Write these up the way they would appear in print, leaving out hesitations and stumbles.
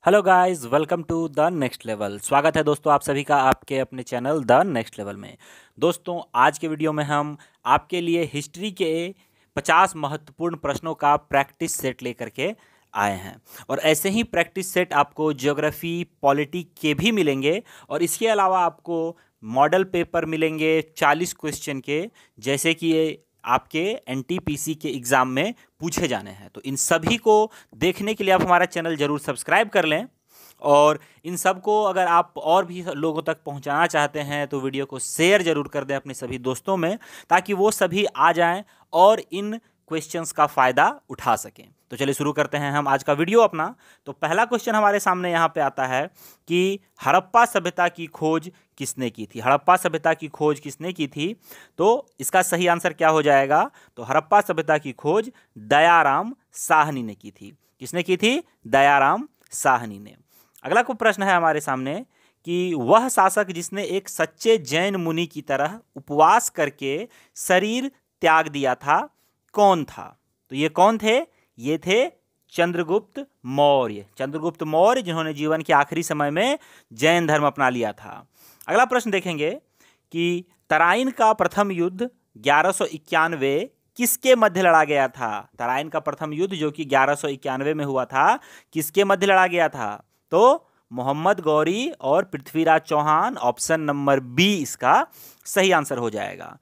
Hello guys, welcome to the next level. स्वागत है दोस्तों आप सभी का आपके अपने चैनल द नेक्स्ट लेवल में। दोस्तों आज के वीडियो में हम आपके लिए हिस्ट्री के 50 महत्वपूर्ण प्रश्नों का प्रैक्टिस सेट लेकर के आए हैं। और ऐसे ही प्रैक्टिस सेट आपको ज्योग्राफी, पॉलिटी के भी मिलेंगे और इसके अलावा आपको मॉडल पेपर मिलेंगे 40 क्वेश्चन के, जैसे कि ये आपके एनटीपीसी के एग्ज़ाम में पूछे जाने हैं। तो इन सभी को देखने के लिए आप हमारा चैनल ज़रूर सब्सक्राइब कर लें और इन सब को अगर आप और भी लोगों तक पहुंचाना चाहते हैं तो वीडियो को शेयर ज़रूर कर दें अपने सभी दोस्तों में, ताकि वो सभी आ जाएं और इन क्वेश्चंस का फ़ायदा उठा सकें। तो चलिए शुरू करते हैं हम आज का वीडियो अपना। तो पहला क्वेश्चन हमारे सामने यहाँ पे आता है कि हड़प्पा सभ्यता की खोज किसने की थी। हड़प्पा सभ्यता की खोज किसने की थी? तो इसका सही आंसर क्या हो जाएगा? तो हड़प्पा सभ्यता की खोज दयाराम साहनी ने की थी। किसने की थी? दयाराम साहनी ने। अगला को प्रश्न है हमारे सामने कि वह शासक जिसने एक सच्चे जैन मुनि की तरह उपवास करके शरीर त्याग दिया था, कौन था? तो ये कौन थे? ये थे चंद्रगुप्त मौर्य। चंद्रगुप्त मौर्य जिन्होंने जीवन के आखिरी समय में जैन धर्म अपना लिया था। अगला प्रश्न देखेंगे कि तराइन का प्रथम युद्ध 1191 किसके मध्य लड़ा गया था? तराइन का प्रथम युद्ध जो कि 1191 में हुआ था, किसके मध्य लड़ा गया था? तो मोहम्मद गौरी और Prithviraj Chauhan. Option number B इसका सही आंसर हो जाएगा।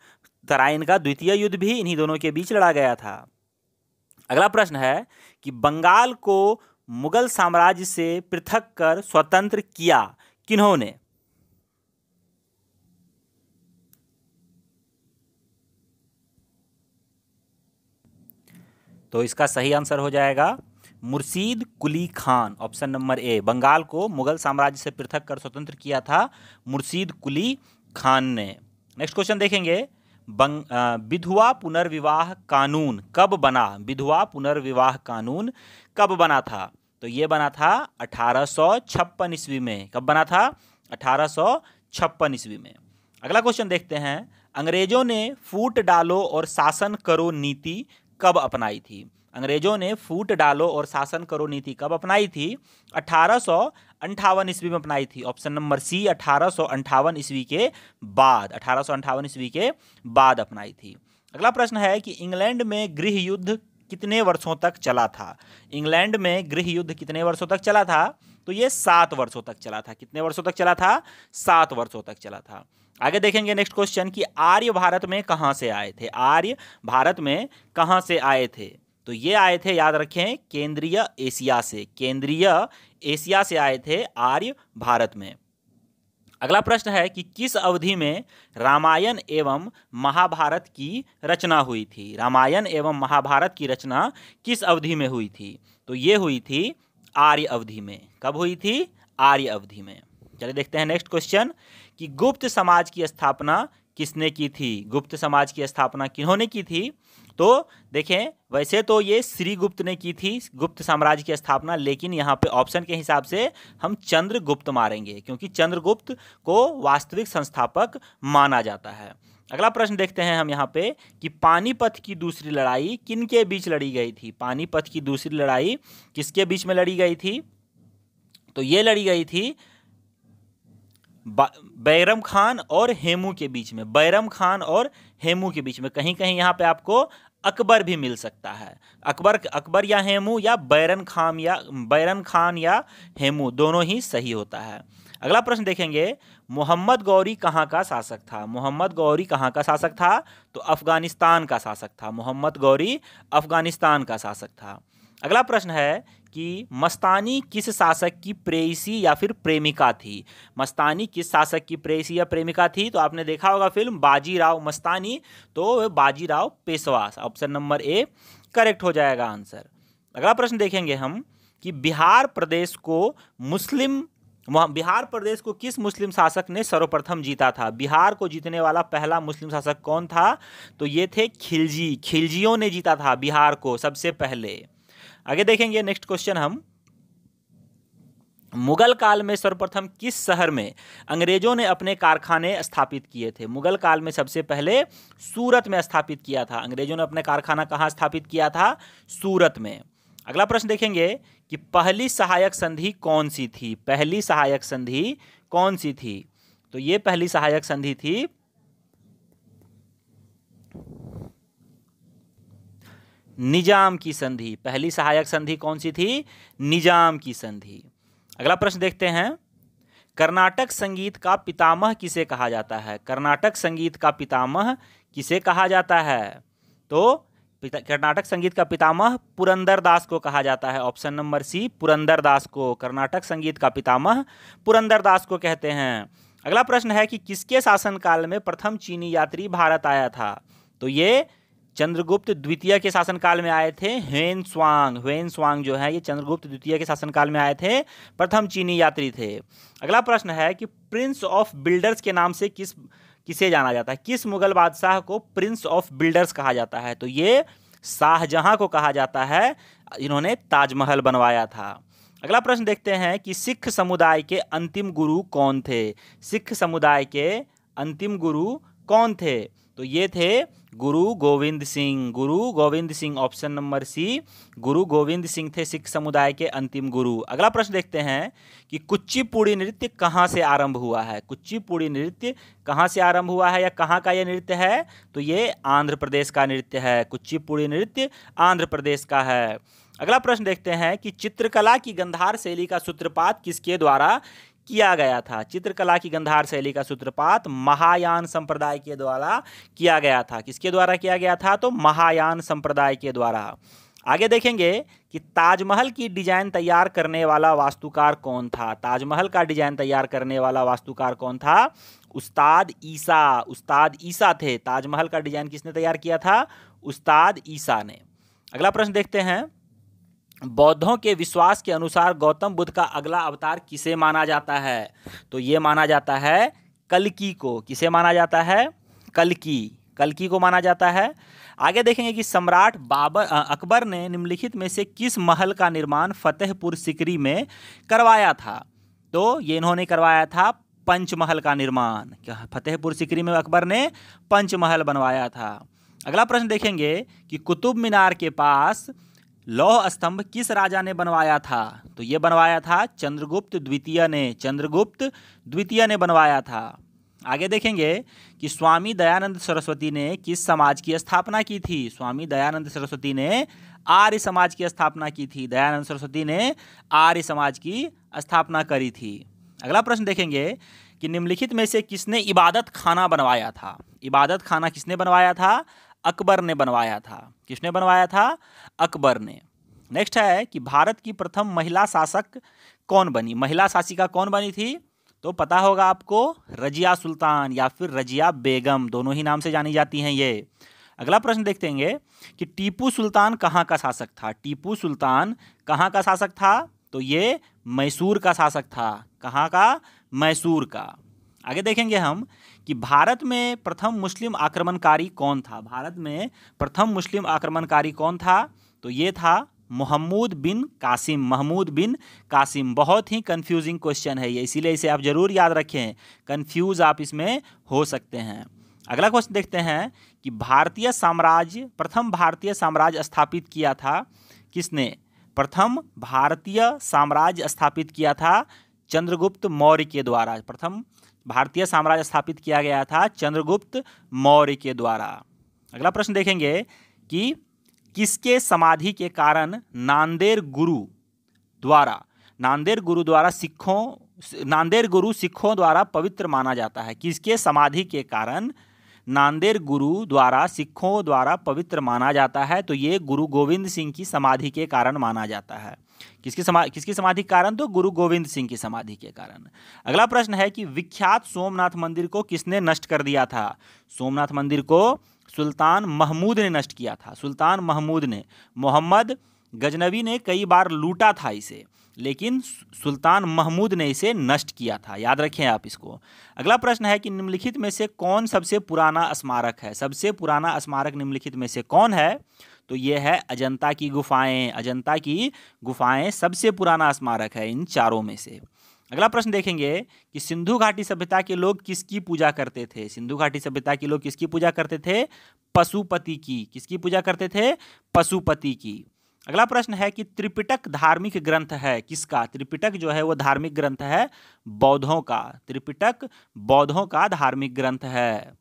तराइन का द्वितीय युद्ध भी इन्हीं दोनों के बीच लड़ा गया था। अगला प्रश्न है कि बंगाल को मुगल साम्राज्य से पृथक कर स्वतंत्र किया किन्होंने? तो इसका सही आंसर हो जाएगा Murshid Quli Khan. Option number A, Bengal को मुगल साम्राज्य से पृथक कर स्वतंत्र किया था मुर्शीद कुली खान ने। नेक्स्ट क्वेश्चन देखेंगे, विधवा पुनर्विवाह कानून कब बना? विधवा पुनर्विवाह कानून कब बना था? तो ये बना था 1856 ईस्वी में। कब बना था? 1856 ईस्वी में। अगला क्वेश्चन देखते हैं, अंग्रेजों ने फूट डालो और शासन करो नीति कब अपनाई थी? अंग्रेजों ने फूट डालो और शासन करो नीति कब अपनाई थी? 1858 ईस्वी में अपनाई थी। ऑप्शन नंबर सी, 1858 ईस्वी के बाद। 1858 ईस्वी के बाद अपनाई थी। अगला प्रश्न है कि इंग्लैंड में गृह युद्ध कितने वर्षों तक चला था? इंग्लैंड में गृह युद्ध कितने वर्षों तक चला था? तो ये 7 वर्षों तक चला था। कितने वर्षों तक चला था? 7 वर्षों तक चला था। आगे देखेंगे नेक्स्ट क्वेश्चन कि आर्य भारत में कहां से आए थे? आर्य भारत में कहां से आए थे? तो ये आए थे, याद रखें, केंद्रीय एशिया से। केंद्रीय एशिया से आए थे आर्य भारत में। अगला प्रश्न है कि किस अवधि में रामायण एवं महाभारत की रचना हुई थी? रामायण एवं महाभारत की रचना किस अवधि में हुई थी? तो ये हुई थी आर्य अवधि में। कब हुई थी? आर्य अवधि में। चलिए देखते हैं नेक्स्ट क्वेश्चन कि गुप्त समाज की स्थापना किसने की थी? गुप्त समाज की स्थापना किन्होंने की थी? तो देखें, वैसे तो ये श्रीगुप्त ने की थी गुप्त साम्राज्य की स्थापना, लेकिन यहाँ पे ऑप्शन के हिसाब से हम चंद्रगुप्त मारेंगे, क्योंकि चंद्रगुप्त को वास्तविक संस्थापक माना जाता है। अगला प्रश्न देखते हैं हम यहाँ पे कि पानीपत की दूसरी लड़ाई किन के बीच लड़ी गई थी? पानीपत की दूसरी लड़ाई किसके बीच में लड़ी गई थी? तो ये लड़ी गई थी बैरम खान और हेमू के बीच में। बैरम खान और हेमू के बीच में। कहीं कहीं यहाँ पे आपको अकबर भी मिल सकता है। अकबर या हेमू, या बैरन खान या हेमू, दोनों ही सही होता है। अगला प्रश्न देखेंगे, मोहम्मद गौरी कहाँ का शासक था? मोहम्मद गौरी कहाँ का शासक था? तो अफगानिस्तान का शासक था। मोहम्मद गौरी अफगानिस्तान का शासक था। अगला प्रश्न है कि मस्तानी किस शासक की प्रेयसी या फिर प्रेमिका थी? मस्तानी किस शासक की प्रेयसी या प्रेमिका थी? तो आपने देखा होगा फिल्म बाजीराव मस्तानी, तो Bajirao Peshwa. Option number A correct हो जाएगा आंसर। अगला प्रश्न देखेंगे हम कि बिहार प्रदेश को किस मुस्लिम शासक ने सर्वप्रथम जीता था? बिहार को जीतने वाला पहला मुस्लिम शासक कौन था? तो ये थे खिलजी। खिलजियों ने जीता था बिहार को सबसे पहले। आगे देखेंगे नेक्स्ट क्वेश्चन हम, मुगल काल में सर्वप्रथम किस शहर में अंग्रेजों ने अपने कारखाने स्थापित किए थे? मुगल काल में सबसे पहले सूरत में स्थापित किया था। अंग्रेजों ने अपने कारखाना कहाँ स्थापित किया था? सूरत में। अगला प्रश्न देखेंगे कि पहली सहायक संधि कौन सी थी, पहली सहायक संधि कौन सी थी। तो ये पहली सहायक संधि थी निजाम की संधि। पहली सहायक संधि कौन सी थी, निजाम की संधि। अगला प्रश्न देखते हैं, कर्नाटक संगीत का पितामह किसे कहा जाता है, कर्नाटक संगीत का पितामह किसे कहा जाता है। तो कर्नाटक संगीत का पितामह पुरंदर दास को कहा जाता है। ऑप्शन नंबर सी, पुरंदर दास को, कर्नाटक संगीत का पितामह पुरंदर दास को कहते हैं। अगला प्रश्न है कि किसके शासनकाल में प्रथम चीनी यात्री भारत आया था। तो ये चंद्रगुप्त द्वितीय के शासनकाल में आए थे। ह्वेन स्वांग जो है ये चंद्रगुप्त द्वितीय के शासनकाल में आए थे, प्रथम चीनी यात्री थे। अगला प्रश्न है कि प्रिंस ऑफ बिल्डर्स के नाम से किसे जाना जाता है, किस मुगल बादशाह को प्रिंस ऑफ बिल्डर्स कहा जाता है। तो ये शाहजहां को कहा जाता है, इन्होंने ताजमहल बनवाया था। अगला प्रश्न देखते हैं कि सिख समुदाय के अंतिम गुरु कौन थे, सिख समुदाय के अंतिम गुरु कौन थे। तो ये थे गुरु Gobind Singh, Guru Gobind Singh, option number C, Guru Gobind Singh थे सिख समुदाय के अंतिम गुरु। अगला प्रश्न देखते हैं कि कुचिपुड़ी नृत्य कहाँ से आरंभ हुआ है, कुचिपुड़ी नृत्य कहाँ से आरंभ हुआ है या कहाँ का ये नृत्य है। तो ये आंध्र प्रदेश का नृत्य है, कुचिपुड़ी नृत्य आंध्र प्रदेश का है। अगला प्रश्न देखते हैं कि चित्रकला की गंधार शैली का सूत्रपात किसके द्वारा किया गया था। चित्रकला की गंधार शैली का सूत्रपात महायान संप्रदाय के द्वारा किया गया था। किसके द्वारा किया गया था, तो महायान संप्रदाय के द्वारा। आगे देखेंगे कि ताजमहल की डिजाइन तैयार करने वाला वास्तुकार कौन था, ताजमहल का डिजाइन तैयार करने वाला वास्तुकार कौन था, उस्ताद ईसा, उस्ताद ईसा थे। ताजमहल का डिजाइन किसने तैयार किया था, उस्ताद ईसा ने। अगला प्रश्न देखते हैं, बौद्धों के विश्वास के अनुसार गौतम बुद्ध का अगला अवतार किसे माना जाता है। तो ये माना जाता है कल्कि को। किसे माना जाता है, कल्कि, कल्कि को माना जाता है। आगे देखेंगे कि सम्राट अकबर ने निम्नलिखित में से किस महल का निर्माण फतेहपुर सिकरी में करवाया था। तो ये इन्होंने करवाया था पंचमहल का निर्माण। फतेहपुर सिकरी में अकबर ने पंचमहल बनवाया था। अगला प्रश्न देखेंगे कि कुतुब मीनार के पास लौह स्तंभ किस राजा ने बनवाया था। तो ये बनवाया था चंद्रगुप्त द्वितीय ने, चंद्रगुप्त द्वितीय ने बनवाया था। आगे देखेंगे कि स्वामी दयानंद सरस्वती ने किस समाज की स्थापना की थी। स्वामी दयानंद सरस्वती ने आर्य समाज की स्थापना की थी। दयानंद सरस्वती ने आर्य समाज की स्थापना करी थी। अगला प्रश्न देखेंगे कि निम्नलिखित में से किसने इबादत खाना बनवाया था। इबादत खाना किसने बनवाया था, अकबर ने बनवाया था। किसने बनवाया था, अकबर ने। नेक्स्ट है कि भारत की प्रथम महिला शासक कौन बनी, महिला शासिका कौन बनी थी। तो पता होगा आपको, रजिया सुल्तान या फिर रजिया बेगम, दोनों ही नाम से जानी जाती हैं ये। अगला प्रश्न देखते हैं कि टीपू सुल्तान कहाँ का शासक था। टीपू सुल्तान कहाँ का शासक था। तो ये मैसूर का शासक था। कहाँ का, मैसूर का। आगे देखेंगे हम कि भारत में प्रथम मुस्लिम आक्रमणकारी कौन था। भारत में प्रथम मुस्लिम आक्रमणकारी कौन था। तो ये था महमूद बिन कासिम, महमूद बिन कासिम। बहुत ही कंफ्यूजिंग क्वेश्चन है ये, इसीलिए इसे आप जरूर याद रखें, कंफ्यूज आप इसमें हो सकते हैं। अगला क्वेश्चन देखते हैं कि भारतीय साम्राज्य, प्रथम भारतीय साम्राज्य स्थापित किया था किसने। प्रथम भारतीय साम्राज्य स्थापित किया था चंद्रगुप्त मौर्य के द्वारा। प्रथम भारतीय साम्राज्य स्थापित किया गया था चंद्रगुप्त मौर्य के द्वारा। अगला प्रश्न देखेंगे कि किसके समाधि के कारण नांदेड़ गुरु सिखों द्वारा पवित्र माना जाता है। किसके समाधि के कारण नांदेड़ गुरु द्वारा सिखों द्वारा पवित्र माना जाता है। तो ये गुरु गोविंद सिंह की समाधि के कारण माना जाता है। किसकी समाधि के कारण, तो गुरु गोविंद सिंह की समाधि के कारण। अगला प्रश्न है कि विख्यात सोमनाथ मंदिर को किसने नष्ट कर दिया था। सोमनाथ मंदिर को सुल्तान महमूद ने नष्ट किया था। सुल्तान महमूद ने, मोहम्मद गजनवी ने कई बार लूटा था इसे, लेकिन सुल्तान महमूद ने इसे नष्ट किया था। याद रखें आप इसको। अगला प्रश्न है कि निम्नलिखित में से कौन सबसे पुराना स्मारक है। सबसे पुराना स्मारक निम्नलिखित में से कौन है। तो ये है अजंता की गुफाएं। अजंता की गुफाएं सबसे पुराना स्मारक है इन चारों में से। अगला प्रश्न देखेंगे कि सिंधु घाटी सभ्यता के लोग किसकी पूजा करते थे। सिंधु घाटी सभ्यता के लोग किसकी पूजा करते थे, पशुपति की। किसकी पूजा करते थे, पशुपति की। अगला प्रश्न है कि त्रिपिटक धार्मिक ग्रंथ है किसका? त्रिपिटक जो है वो धार्मिक ग्रंथ है बौद्धों का। त्रिपिटक बौद्धों का धार्मिक ग्रंथ है।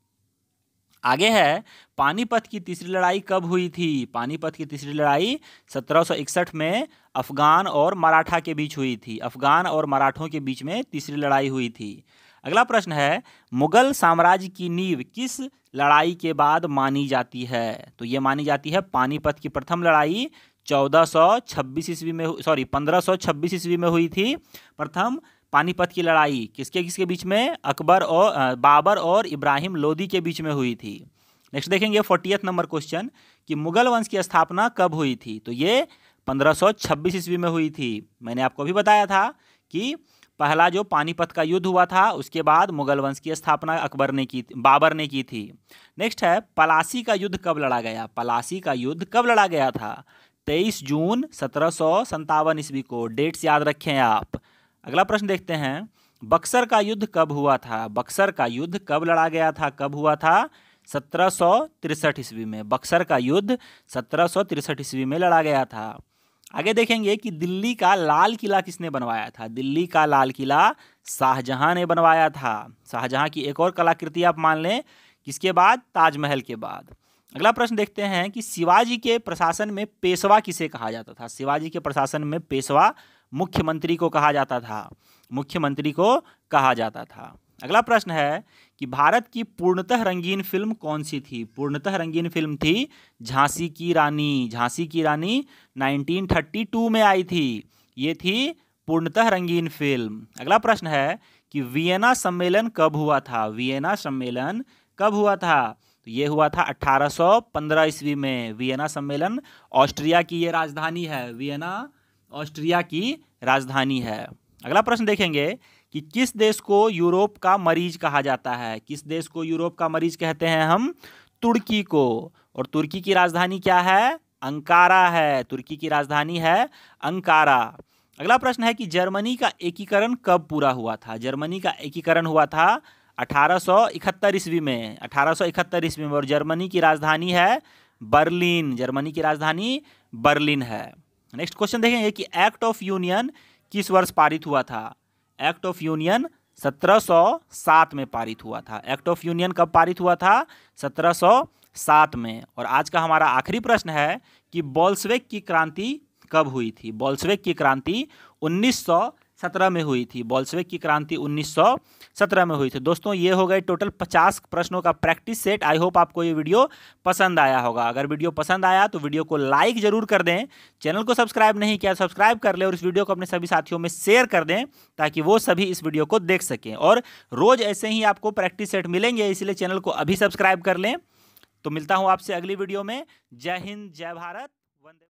आगे है, पानीपत की तीसरी लड़ाई कब हुई थी? पानीपत की तीसरी लड़ाई 1761 में अफगान और मराठा के बीच हुई थी। अफगान और मराठों के बीच में तीसरी लड़ाई हुई थी। अगला प्रश्न है, मुगल साम्राज्य की नींव किस लड़ाई के बाद मानी जाती है? तो ये मानी जाती है पानीपत की प्रथम लड़ाई 1426 ईस्वी में 1526 ईस्वी में हुई थी। प्रथम पानीपत की लड़ाई किसके किसके बीच में? अकबर और बाबर और इब्राहिम लोदी के बीच में हुई थी। नेक्स्ट देखेंगे 40th नंबर क्वेश्चन कि मुगल वंश की स्थापना कब हुई थी? तो ये 1526 ईस्वी में हुई थी। मैंने आपको भी बताया था कि पहला जो पानीपत का युद्ध हुआ था उसके बाद मुगल वंश की स्थापना बाबर ने की थी। नेक्स्ट है, पलासी का युद्ध कब लड़ा गया? पलासी का युद्ध कब लड़ा गया था? 23 जून 1757 ईस्वी को। डेट्स याद रखें आप। अगला प्रश्न देखते हैं, बक्सर का युद्ध कब हुआ था? बक्सर का युद्ध कब लड़ा गया था, कब हुआ था? 1763 ईस्वी में। बक्सर का युद्ध 1763 ईस्वी में लड़ा गया था। आगे देखेंगे कि दिल्ली का लाल किला किसने बनवाया था? दिल्ली का लाल किला शाहजहां ने बनवाया था। शाहजहां की एक और कलाकृति आप मान लें, किसके बाद? ताजमहल के बाद। अगला प्रश्न देखते हैं कि शिवाजी के प्रशासन में पेशवा किसे कहा जाता था? शिवाजी के प्रशासन में पेशवा मुख्यमंत्री को कहा जाता था। मुख्यमंत्री को कहा जाता था। अगला प्रश्न है कि भारत की पूर्णतः रंगीन फिल्म कौन सी थी? पूर्णतः रंगीन फिल्म थी झांसी की रानी। झांसी की रानी 1932 में आई थी। ये थी पूर्णतः रंगीन फिल्म। अगला प्रश्न है कि वियना सम्मेलन कब हुआ था? वियना सम्मेलन कब हुआ था? तो ये हुआ था 1815 ईस्वी में। वियना सम्मेलन ऑस्ट्रिया की ये राजधानी है। वियना ऑस्ट्रिया की राजधानी है। अगला प्रश्न देखेंगे कि किस देश को यूरोप का मरीज कहा जाता है? किस देश को यूरोप का मरीज कहते हैं हम? तुर्की को। और तुर्की की राजधानी क्या है? अंकारा है। तुर्की की राजधानी है अंकारा। अगला प्रश्न है कि जर्मनी का एकीकरण कब पूरा हुआ था? जर्मनी का एकीकरण हुआ था 1871 ईस्वी में। 1871 ईस्वी में। और जर्मनी की राजधानी है बर्लिन। जर्मनी की राजधानी बर्लिन है। नेक्स्ट क्वेश्चन देखेंगे कि एक्ट ऑफ यूनियन किस वर्ष पारित हुआ था? एक्ट ऑफ यूनियन 1707 में पारित हुआ था। एक्ट ऑफ यूनियन कब पारित हुआ था? 1707 में। और आज का हमारा आखिरी प्रश्न है कि बोल्शेविक की क्रांति कब हुई थी? बोल्शेविक की क्रांति 1917 में हुई थी। बोल्शेविक की क्रांति 1917 में हुई थी। दोस्तों ये हो गए टोटल 50 प्रश्नों का प्रैक्टिस सेट। आई होप आपको ये वीडियो पसंद आया होगा। अगर वीडियो पसंद आया तो वीडियो को लाइक जरूर कर दें। चैनल को सब्सक्राइब नहीं किया सब्सक्राइब कर लें और इस वीडियो को अपने सभी साथियों में शेयर कर दें ताकि वो सभी इस वीडियो को देख सकें। और रोज ऐसे ही आपको प्रैक्टिस सेट मिलेंगे, इसलिए चैनल को अभी सब्सक्राइब कर लें। तो मिलता हूँ आपसे अगली वीडियो में। जय हिंद, जय भारत।